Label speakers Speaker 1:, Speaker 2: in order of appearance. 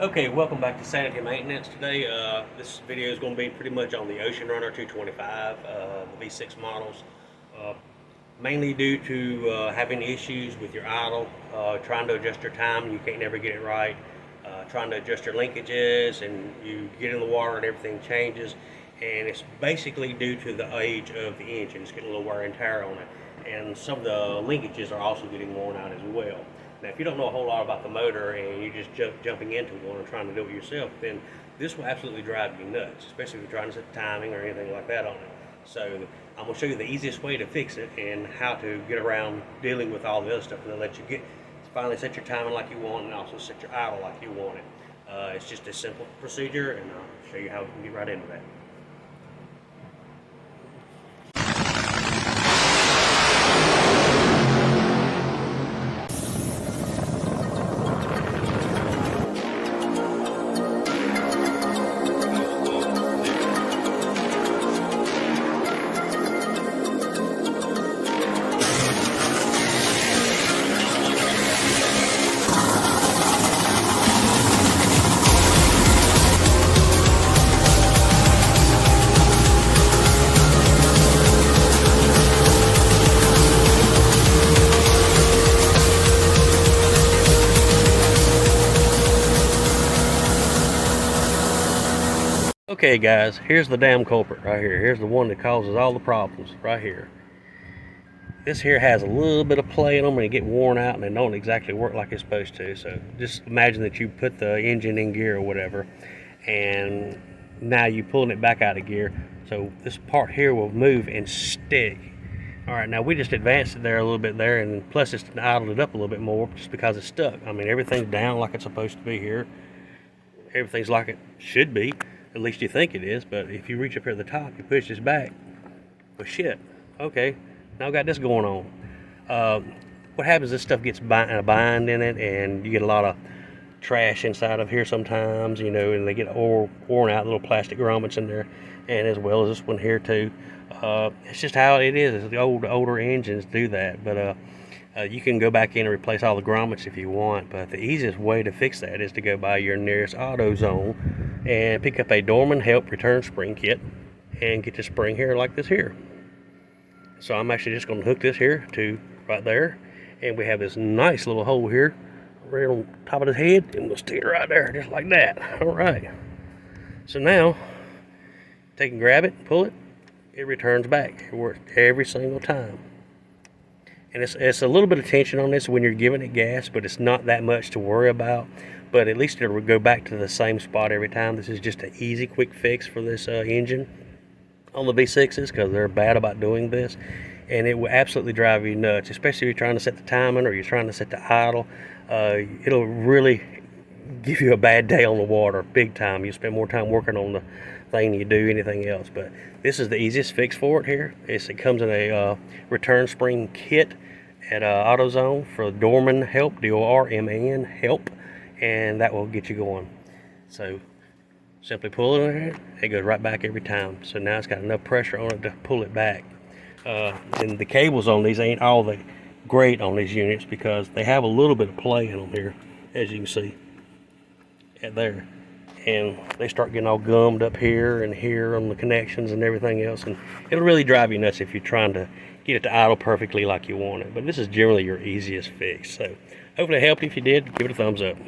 Speaker 1: Okay, welcome back to Sanity Maintenance. Today, this video is going to be pretty much on the Ocean Runner 225, the V6 models. Uh, Mainly due to having issues with your idle, trying to adjust your time, you can't never get it right. Trying to adjust your linkages, and you get in the water and everything changes. And it's basically due to the age of the engine. It's getting a little wear and tear on it. And some of the linkages are also getting worn out as well. Now, if you don't know a whole lot about the motor and you're just jumping into one and trying to do it yourself, then this will absolutely drive you nuts, especially if you're trying to set timing or anything like that on it. So I'm going to show you the easiest way to fix it and how to get around dealing with all the other stuff, and then let you finally set your timing like you want and also set your idle like you want it. It's just a simple procedure, and I'll show you how we can get right into that. Okay guys, here's the damn culprit right here. Here's the one that causes all the problems right here. This here has a little bit of play in them and they get worn out and they don't exactly work like it's supposed to. So just imagine that you put the engine in gear or whatever, and now you're pulling it back out of gear. So this part here will move and stick. Alright, now we just advanced it there a little bit there, and plus it's idled it up a little bit more just because it's stuck. I mean, everything's down like it's supposed to be here. Everything's like it should be. At least you think it is, but if you reach up here at the top, you push this back. Well, shit. Okay, now I got this going on. What happens is this stuff gets a bind in it, and you get a lot of trash inside of here sometimes, you know, and they get worn out, little plastic grommets in there, and as well as this one here too. It's just how it is. The older engines do that, but you can go back in and replace all the grommets if you want, but the easiest way to fix that is to go by your nearest AutoZone and pick up a Dorman Help return spring kit and get the spring here like this here. So I'm actually just going to hook this here to right there, and we have this nice little hole here right on top of the head, and we'll stick it right there just like that. Alright, so now take and grab it, pull it, it returns back. It works every single time. And it's a little bit of tension on this when you're giving it gas, but it's not that much to worry about. But at least it'll go back to the same spot every time. This is just an easy, quick fix for this engine on the V6s, because they're bad about doing this. And it will absolutely drive you nuts, especially if you're trying to set the timing or you're trying to set the idle. It'll really give you a bad day on the water, big time. You spend more time working on the thing than you do anything else. But this is the easiest fix for it here. It comes in a return spring kit at AutoZone for Dorman Help, D-O-R-M-A-N, Help, and that will get you going. So simply pull it in, it goes right back every time. So now it's got enough pressure on it to pull it back. And the cables on these ain't all that great on these units, because they have a little bit of play in them here, as you can see at there, and they start getting all gummed up here and here on the connections and everything else, and it'll really drive you nuts if you're trying to get it to idle perfectly like you want it. But this is generally your easiest fix. So hopefully it helped. If you did, give it a thumbs up.